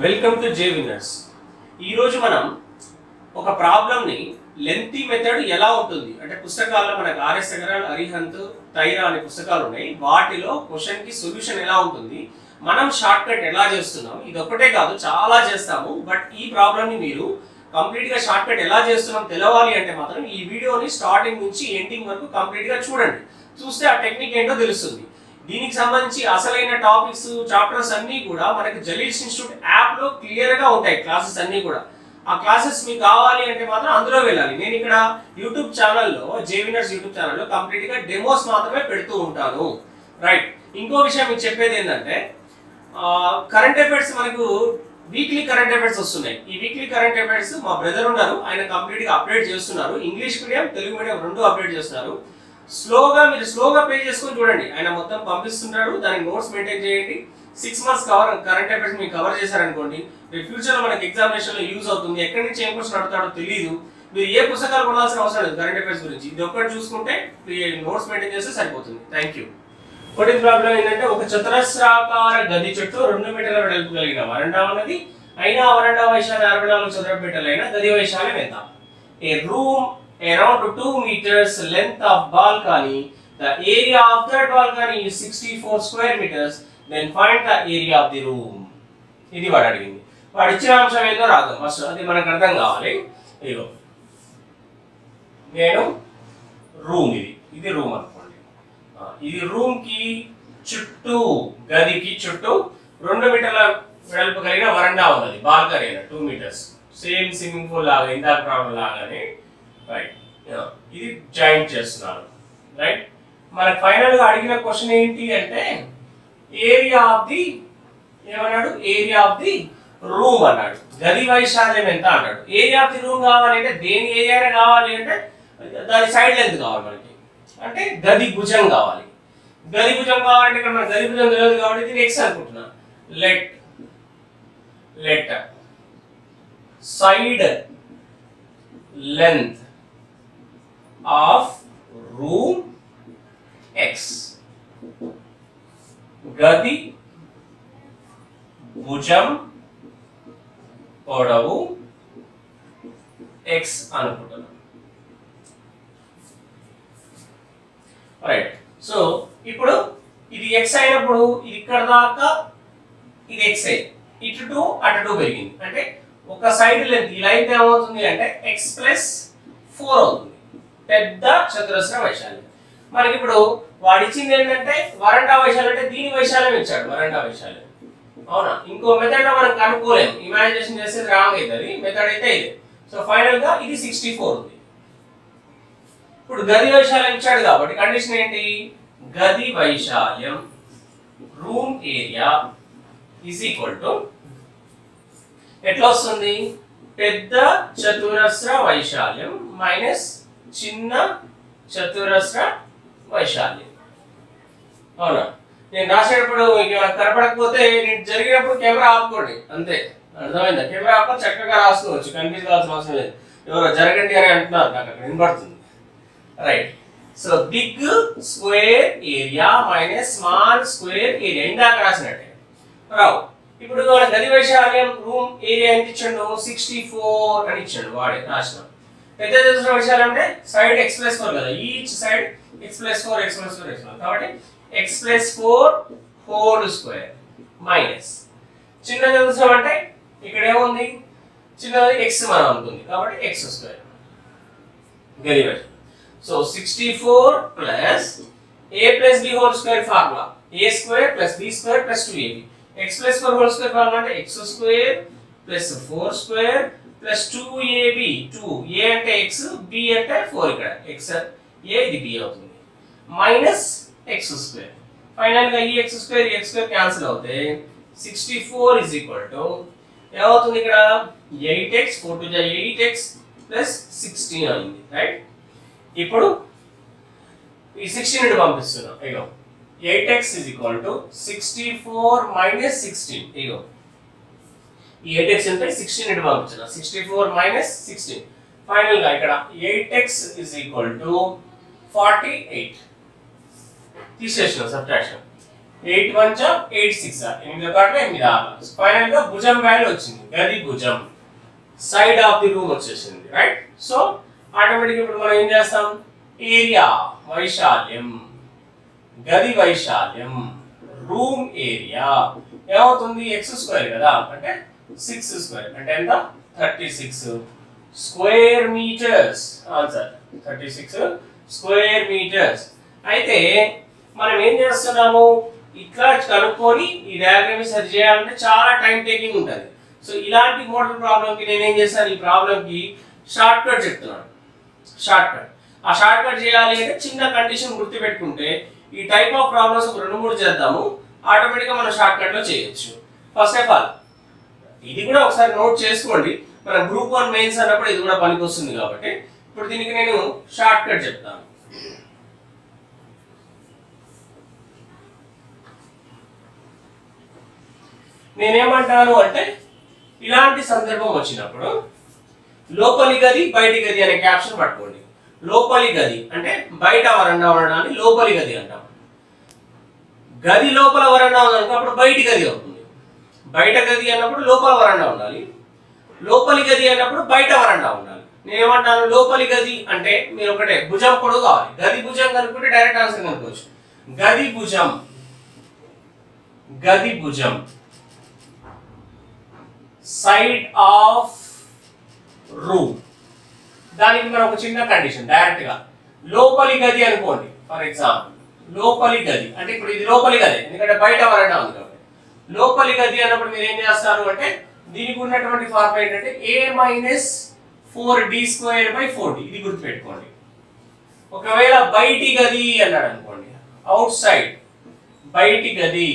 Welcome to J winners. ఈరోజు మనం ఒక ప్రాబ్లమ్ని లెంతీ మెథడ్ ఎలా ఉంటుంది అంటే పుస్తకాల్లో మనకు ఆర్ఎస్ అగర్వాల్, అరిహంత్, తైరా అనే పుస్తకాలు ఉన్నాయి. వాటిలో క్వశ్చన్కి సొల్యూషన్ ఎలా ఉంటుంది, మనం షార్ట్ కట్ ఎలా చేస్తున్నాం, ఇది ఒక్కటే కాదు చాలా చేస్తాము. బట్ ఈ ప్రాబ్లమ్ని మీరు కంప్లీట్గా షార్ట్ కట్ ఎలా చేస్తున్నాం తెలవాలి అంటే మాత్రం ఈ వీడియోని స్టార్టింగ్ నుంచి ఎండింగ్ వరకు కంప్లీట్గా చూడండి. చూస్తే ఆ టెక్నిక్ ఏంటో తెలుస్తుంది. దీనికి సంబంధించి అసలైన టాపిక్స్, చాప్టర్స్ అన్నీ కూడా మనకి జలీల్స్ ఇన్స్టిట్యూట్ యాప్లో క్లియర్గా ఉంటాయి. క్లాసెస్ అన్నీ కూడా ఆ క్లాసెస్ మీకు కావాలి అంటే మాత్రం అందులో వెళ్ళాలి. నేను ఇక్కడ యూట్యూబ్ ఛానల్లో, జే విన్నర్స్ యూట్యూబ్ ఛానల్లో కంప్లీట్గా డెమోస్ మాత్రమే పెడుతూ ఉంటాను. రైట్. ఇంకో విషయం మీకు చెప్పేది ఏంటంటే కరెంట్ అఫైర్స్ మనకు వీక్లీ కరెంట్ అఫైర్స్ వస్తున్నాయి. ఈ వీక్లీ కరెంట్ అఫైర్స్ మా బ్రదర్ ఉన్నారు, ఆయన కంప్లీట్గా అప్డేట్ చేస్తున్నారు. ఇంగ్లీష్ మీడియం, తెలుగు మీడియం రెండు అప్డేట్ చేస్తున్నారు. మీరు స్లోగా పే చేసుకొని చూడండి. ఆయన మొత్తం పంపిస్తుంటారు, దానికి నోట్స్ మెయింటైన్ చేయండి. 6 months కరెంట్ అఫైర్స్ మీరు కవర్ చేశారనుకోండి, రేపు ఫ్యూచర్లో మనకి ఎగ్జామినేషన్లో యూజ్ అవుతుంది. ఎక్కడి నుంచి ఏం క్వశ్చన్ అడుగుతాడో తెలియదు. మీరు ఏ పుస్తకాలు కొనాల్సిన అవసరం లేదు కరెంట్ అఫైర్స్ గురించి. ఇది ఒక్కటి చూసుకుంటే నోట్స్ మెయింటైన్ చేస్తే సరిపోతుంది. Thank you. ఒకటి ప్రాబ్లం ఏంటంటే, ఒక చతురస్రాకార గది చుట్టూ 2 మీటర్ల వెడల్పు కలిగిన వరండా ఉన్నది. అయినా వరండా వైశాల్యం 64 చదరపు మీటర్లు అయినా గది వైశాల్యం ఎంత? ఏ room around 2 meters length of balcony, the area of that balcony is 64 square meters, then find the area of the room. ఇది వాడు అడిగింది. వాడు ఇచ్చిన అంశం ఏందో రాదు ఫస్ట్, అది మనకు అర్థం కావాలి. ఇదిగో నేను రూమ్, ఇది రూమ్ అనుకోండి. ఇది రూమ్ కి చుట్టూ, గదికి చుట్టూ 2 మీటర్ల వెడల్పు కలిగిన వరండా ఉన్నది. Balcony 2 meters, same swimming pool లాగా, ఇందాక ప్రాబ్లం లాగానే. రైట్. ఇది జాయింట్ చేస్తున్నారు. రైట్. మనకు ఫైనల్ గా అడిగిన క్వశ్చన్ ఏంటి అంటే, ఏరియా ఆఫ్ ది ఏమన్నాడు, ఏరియా ఆఫ్ ది రూమ్ అన్నాడు. గది వైశాల్యం ఎంత అన్నాడు. ఏరియా ఆఫ్ ది రూమ్ కావాలి అంటే దేని ఏరియా కావాలి అంటే దాని సైడ్ లెంత్ కావాలి మనకి, అంటే గది భుజం కావాలి. గది భుజం కావాలంటే ఇక్కడ మనకు గది భుజం తెలియదు కాబట్టి దీన్ని ఎక్స్ అనుకుంటున్నా. Let side length of room x, గది భుజం పొడవు x అనుకుంటున్నాం. రైట్. సో ఇప్పుడు ఇది x అయినప్పుడు ఇది ఇక్కడ దాకా ఇది x అయ్యి ఇటు 2 అటు 2 పెరిగింది. అంటే ఒక సైడ్ లెంత్ ఇలా అయితే ఏమవుతుంది అంటే x+4 అవుతుంది, పెద్ద చతురస్ర వైశాల్యం. మనకి ఇప్పుడు వాడు ఇచ్చింది ఏంటంటే వరండా వైశాల్యం, అంటే దీని వైశాల్యం ఇచ్చాడు, వరండా వైశాల్యం. అవునా? ఇంకో మెథడ్ లో మనం కనుక్కోలేము, ఇమాజినేషన్ చేస్తే రాంగ్ అవుతుంది. మెథడ్ అయితే ఇది. సో ఫైనల్ గా ఇది 64 ఉంది. ఇప్పుడు గది వైశాల్యం ఇచ్చాడు కాబట్టి కండిషన్ ఏంటి, గది వైశాల్యం room area is equal to ఎట్లా వస్తుంది, పెద్ద చతురస్ర వైశాల్యం మైనస్ చిన్న చతురస్ర వైశాల్యం. అవునా? నేను రాసేటప్పుడు కనపడకపోతే నేను జరిగినప్పుడు కెమెరా ఆపుకోండి, అంతే. అర్థమైందా? కెమెరా ఆపుకొని చక్కగా రాసుకోవచ్చు, కన్ఫ్యూజ్ కావాల్సిన అవసరం లేదు. ఎవరో జరగండి అని అంటున్నారు, నాకు అక్కడ వినబడుతుంది. Right. So big square area minus small square area, ఇందాక రాసినట్టే రావు. ఇప్పుడు గది వైశాల్యం రూమ్ ఏరియా ఎంత ఇచ్చాడు, 64 అని ఇచ్చాడు, వాడే రాసిన. పెద్ద చతురస్ర వైశాల్యం అంటే సైడ్ x+4 కదా, ఈచ్ సైడ్ x+4 కాబట్టి x+4 హోల్ స్క్వేర్ మైనస్ చిన్న చతురస్రం అంటే ఇక్కడ ఏముంది, చిన్నది x మనం అనుకుంది కాబట్టి x² గది వైశాల్యం. So 64 plus a+b whole square formula, a² + b² + 2ab. x+4 whole square formula అంటే x² + 4² + 2ab. 2a అంటే x, b అంటే 4, ఇక్కడ x a ఇది b అవుతుంది, మైనస్ x². ఫైనల్ గా ఈ x² ఈ x² క్యాన్సిల్ అవుతే 64 ఇజ్ ఈక్వల్ టు ఏమవుతుంది ఇక్కడ 8x, 4 × 2 = 8x + 16 అయింది. రైట్. ఇప్పుడు ఈ 16 ఇటు పంపిస్తున్నాం. ఇగో 8x is equal to 64 minus 16. ఇగో ఈ 8x అంటే 16 ఇటు పంపించిన, 64 minus 16. ఫైనల్ గా ఇక్కడ 8x is equal to 48. తీసేసిన సబ్ట్రాక్షన్. 8 1 8 6 8 ఒకటి 8 6 ఫైనల్ గా భుజం వాల్యూ వచ్చింది గది భుజం సైడ్ ఆఫ్ ది రూమ్ వచ్చేసింది రైట్ సో ఆటోమేటిక్ ఇప్పుడు మనం ఏం చేస్తాం ఏరియా వైశాల్యం గది వైశాల్యం రూమ్ ఏరియా ఏమవుతుంది x² కదా అంటే 6² అంటే ఎంత 36 square metres answer 36 square metres అయితే మనం ఏం చేస్తున్నాము ఇట్లా కనుక్కొని ఈ డయాగ్రామ్ సరి చేయాలంటే చాలా టైం టేకింగ్ ఉంటుంది సో ఇలాంటి మోడల్ ప్రాబ్లం కి నేను ఏం చేస్తాను ఈ ప్రాబ్లం కి షార్ట్ కట్ చెప్తున్నాను షార్ట్ కట్ ఆ షార్ట్ కట్ చేయాలి అంటే చిన్న కండిషన్ గుర్తుపెట్టుకుంటే ఈ టైప్ ఆఫ్ ప్రాబ్లమ్స్ 2-3 చేద్దాము ఆటోమేటిక్ గా మనం షార్ట్ కట్ లో చేయొచ్చు ఫస్ట్ ఆఫ్ ఆల్ ఇది కూడా ఒకసారి నోట్ చేసుకోండి మన గ్రూప్ 1 మెయిన్స్ అన్నప్పుడు ఇది కూడా పనికి వస్తుంది కాబట్టి ఇప్పుడు దీనికి నేను షార్ట్ కట్ చెప్తాను నేనేమంటాను అంటే ఇలాంటి సందర్భం వచ్చినప్పుడు లోపలి గది బయటి గది అనే క్యాప్షన్ పట్టుకోండి లోపలి గది అంటే బయట వరండా ఉండడాన్ని లోపలి గది అంటాం గది లోపల వరండా ఉందనుకో అప్పుడు బయటి గది అవుతుంది బయట గది అన్నప్పుడు లోపల వరండా ఉండాలి లోపలి గది అన్నప్పుడు బయట వరండా ఉండాలి నేనేమంటాను లోపలి గది అంటే మీరు ఒకటే భుజం పొడవు కావాలి గది భుజం కనుక్కుంటే డైరెక్ట్ ఆన్సర్ కనుక్కోవచ్చు గది భుజం సైడ్ ఆఫ్ రూమ్ దానికి మనం ఒక చిన్న కండిషన్ డైరెక్ట్ గా లోపలి గది అనుకోండి ఫర్ ఎగ్జాంపుల్ లోపలి గది అంటే ఇప్పుడు ఇది లోపలి గది ఎందుకంటే బయట వరండా ఉంది కాబట్టి లోపలి గది అన్నప్పుడు మీరు ఏం చేస్తారు అంటే దీనికి ఉన్నటువంటి ఫార్ములా ఏంటంటే a-4d²/4d ఇది గుర్తుపెట్టుకోండి ఒకవేళ బయటి గది అన్నాడు అనుకోండి అవుట్ సైడ్ బయటి గది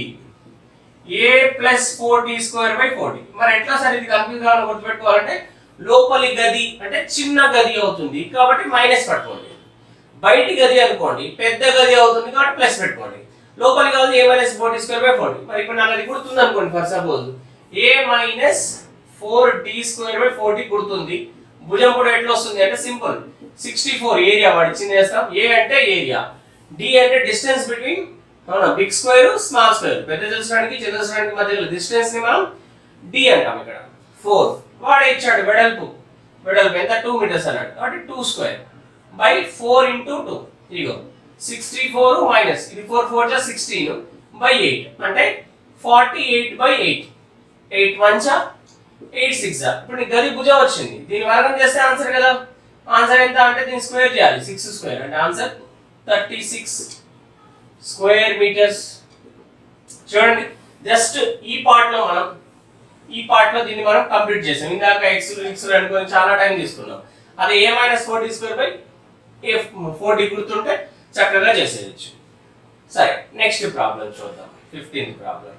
a+4d²/4d మరి ఎట్లా సార్ ఇది కన్ఫ్యూజ్ కావాలని గుర్తుపెట్టుకోవాలంటే లోపలి గది అంటే చిన్న గది అవుతుంది కాబట్టి మైనస్ పెట్టుకోండి బయటి గది అనుకోండి పెద్ద గది అవుతుంది కాబట్టి ప్లస్ పెట్టుకోండి లోపలి గది a-4d²/4d మరి ఇప్పుడు నాకు అది గుర్తుంది అనుకోండి ఫర్ సపోజ్ a-4d²/4d గుర్తుంది భుజం కూడా ఎట్లా వస్తుంది అంటే సింపుల్ 64 ఏరియా వాడి చిన్న చేస్తాం a అంటే ఏరియా d అంటే డిస్టెన్స్ బిట్వీన్ అవునా బిగ్ స్క్వేర్ స్మాల్ స్క్వేర్ పెద్ద చతురస్రానికి చిన్న చతురస్రానికి మధ్యలో డిస్టెన్స్ ని మనం d అంటాం ఇక్కడ 4 వాడు ఇచ్చాడు వెడల్పు ఎంత 2 మీటర్స్ అన్నాడు కాబట్టి 2² / 4 × 2 ఇగో 64 మైనస్ ఇది 4 4 జా 16 / 8 అంటే 48/8 8 1 8 6 ఇప్పుడు నీ గది భుజం వచ్చింది దీని వర్గం చేస్తే ఆన్సర్ కదా ఆన్సర్ ఎంత అంటే దీని స్క్వేర్ చేయాలి 6² అంటే ఆన్సర్ 36 స్క్వేర్ మీటర్స్ చూడండి జస్ట్ ఈ పార్ట్ లో దీన్ని మనం కంప్లీట్ చేసాం ఇందాక x అనుకొని చాలా టైం తీసుకున్నాం అది a-4d² గుర్తుంటే చక్కగా చేసేయచ్చు సరే నెక్స్ట్ ప్రాబ్లం చూద్దాం 15th ప్రాబ్లం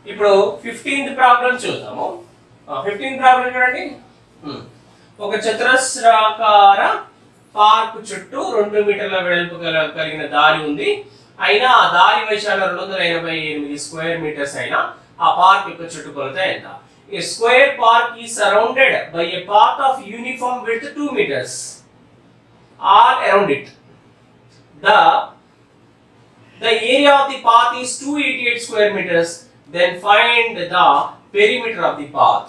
ఇప్పుడు 15th ప్రాబ్లం చూద్దాము 15th ప్రాబ్లం చూడండి ఒక చతురస్రాకార పార్క్ చుట్టూ 2 మీటర్ల వెడల్పు కలిగిన దారి ఉంది అయినా ఆ దారి వైశాల్యం 288 స్క్వేర్ మీటర్స్ అయినా ఆ పార్క్ యొక్క చుట్టుకొలత ఎంత A square park is surrounded by a path of uniform width 2 meters all around it. The area of the path is 288 square meters. Then find the perimeter of the path.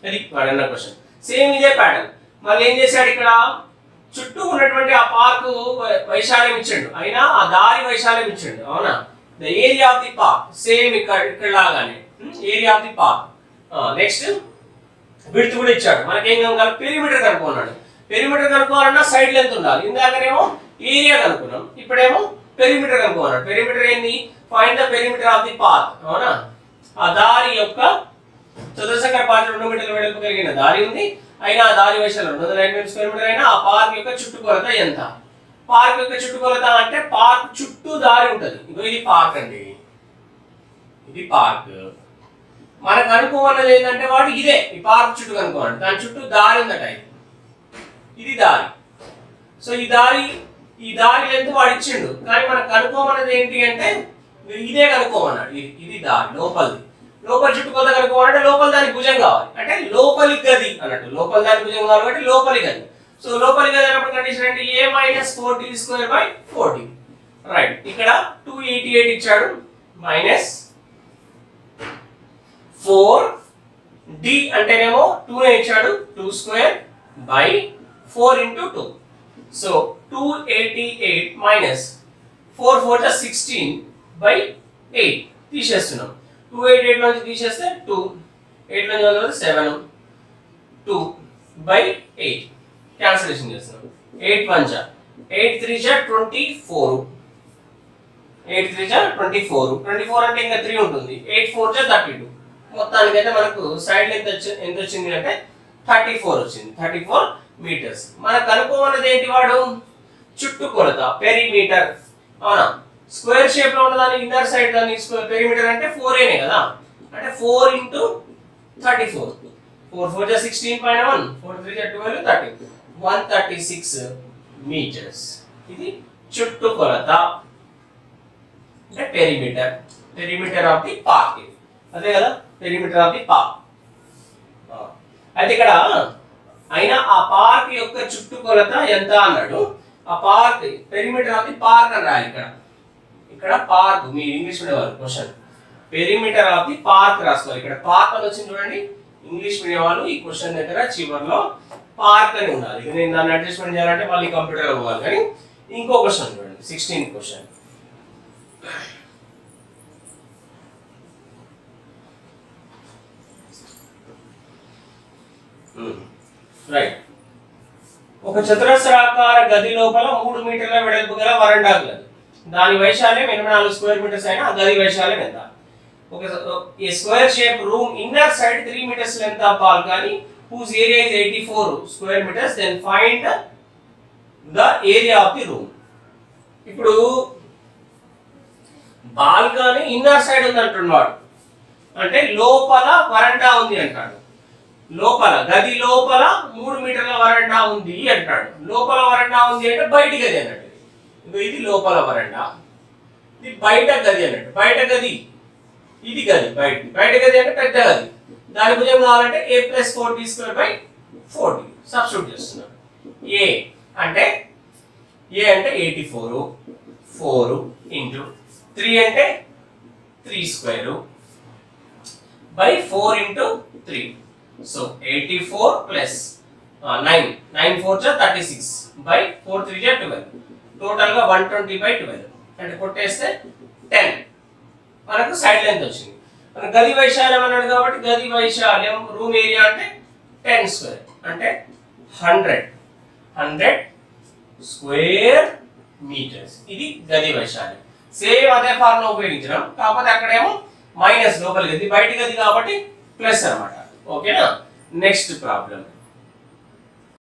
Very important question. Same ఇదే pattern. మళ్ళీ ఏం చేశాడు ఇక్కడ చుట్టూ ఉన్నటువంటి ఆ park వైశాల్యం ఇచ్చాడు అయినా ఆ దారి వైశాల్యం ఇచ్చాడు అవునా the area of the path same ఇక్కడ లాగానే area of the path next width కూడా ఇచ్చాడు మనకేం కనుక్కోవాలి పెరిమీటర్ కనుక్కున్నాడు పెరిమీటర్ కనుక్కోవాలన్నా సైడ్ లెంత్ ఉండాలి ఇందాకనేమో ఏరియా కనుక్కున్నాం ఇప్పుడేమో పెరిమీటర్ కనుక్కున్నాడు పెరిమీటర్ ఏంది find the perimeter of the path అవునా ఆ దారి యొక్క చతురస్రాకార పాత్ 2 మీటర్ల వెడల్పు కలిగిన దారి ఉంది అయినా ఆ దారి వైశాల్యం 288 స్క్వేర్ మీటర్ అయినా ఆ పార్క్ యొక్క చుట్టుకొలత ఎంత పార్క్ యొక్క చుట్టుకొలత అంటే పార్క్ చుట్టూ దారి ఉంటది ఇగో ఇది పార్క్ అండి ఇది పార్క్ మనకు అనుకోవాలనేది ఏంటంటే వాడు ఇదే ఈ పార్క్ చుట్టూ కనుక్కోవాలి దాని చుట్టూ దారి ఉందట ఇది దారి సో ఈ దారి లెంత్ వాడు ఇచ్చిండు కానీ మనకు కనుక్కోమన్నది ఏంటి అంటే ఇదే కనుక్కోమన్నాడు ఇది దారి లోపలి చుట్టుకొలత కనుక్కోవాలంటే లోపల దాని భుజం కావాలి అంటే లోపలి గది అన్నట్టు లోపల దాని భుజం కావాలి కాబట్టి లోపలి గది సో లోపలికి వెళ్ళినప్పుడు కండిషన్ అంటే a minus 4d square by 4d. Right, ఇక్కడ 288 ఇచ్చాడు మైనస్ 4d అంటేనేమో 2 నే ఇచ్చాడు 2 square by 4 into 2. So 288 minus 4 4 జా 16 బై 8 తీసేస్తున్నాం. 288 నుంచి తీసేస్తే 2, 8 నుంచి 7, 2 బై 8 క్యాన్సిలేషన్ చేస్తున్నాం. 8 1 జా 8 3 జా 24, 8 3 జా 24, 24 అంటే ఇంకా 3 ఉంటుంది. 8 4 జా 32. మొత్తానికి అయితే మనకు సైడ్ లెంత్ ఎంత వచ్చింది అంటే 34 వచ్చింది, 34 మీటర్స్. మనకు కనుక్కోమన్నది ఏంటి వాడు? చుట్టుకొలత, పెరిమీటర్. అవునా, స్క్వేర్ షేప్ లో ఉన్న దాని ఇన్నర్ సైడ్ దాని పెరిమీటర్ అంటే 4a నే కదా, అంటే 4 ఇంటూ 34. 4 4 జా 16 పైన 1, 4 3 జా 12, 30, 136 మీటర్స్. ఇది చుట్టుకొలత అంటే perimeter, perimeter of the park. అదే కదా పెరిమీటర్ ఆఫ్ ది పార్క్. అయితే ఇక్కడ అయినా ఆ పార్క్ యొక్క చుట్టుకొలత ఎంత అన్నాడు. ఆ park perimeter of the park అని రాయాలి. ఇక్కడ పార్క్, మీ ఇంగ్లీష్ మీడియం వాళ్ళు question perimeter of the park రాసుకోవాలి. ఇక్కడ పార్క్ అని వచ్చింది చూడండి. ఇంగ్లీష్ మీడియం వాళ్ళు ఈ క్వశ్చన్ దగ్గర చివర్లో పార్క్ అని ఉండాలి. నేను దాన్ని అడ్జస్ట్మెంట్ చేయాలంటే మళ్ళీ కంప్యూటర్ పోవాలి. కానీ ఇంకో క్వశ్చన్ చూడండి, 16th క్వశ్చన్. రైట్, ఒక చతురస్రాకార గది లోపల 3 మీటర్ల వెడల్పు గల వరండా గది. దాని వైశాల్యం 84 స్క్వేర్ మీటర్స్ అయినా ఆ గది వైశాల్యం ఎంత? ఒక square shape room inner side 3 metres length of balcony whose area is 84 square meters, then find the area of the room. ఇప్పుడు బాల్కనీ ఇన్నర్ సైడ్ ఉంది అంటున్నాడు, అంటే లోపల వరండా ఉంది అంటాడు. లోపల గది లోపల 3 మీటర్ల వరండా ఉంది అంటాడు. లోపల వరండా ఉంది అంటే బయట గది అన్నట్టు. ఇది లోపల వరండా, ఇది బయట గది అన్నట్టు. బయట గది ఇది గది, బయట గది అంటే పెద్ద గది. దాని భుజం కావాలంటే a + 4d square by 4d substitute చేస్తున్నాం. a అంటే 84, 4 ఇంటూ 3 అంటే 3 square by 4 into 3. So 84 plus 9, 9 4 జా 36 బై 4 3 జా 12, టోటల్ గా 120 బై 12 అంటే కొట్టేస్తే 10 మనకు సైడ్ లెంత్ వచ్చింది. మన గది వైశాల్యం అన్నాడు కాబట్టి గది వైశాల్యం రూమ్ ఏరియా అంటే 10 స్క్వేర్ అంటే 100 స్క్వేర్ మీటర్స్. ఇది గది వైశాల్యం. సేమ్ అదే ఫార్ములా ఉపయోగించడం, కాకపోతే అక్కడేమో మైనస్ లోపలి గది, బయట గది కాబట్టి ప్లస్ అన్నమాట. ఓకేనా? Next problem.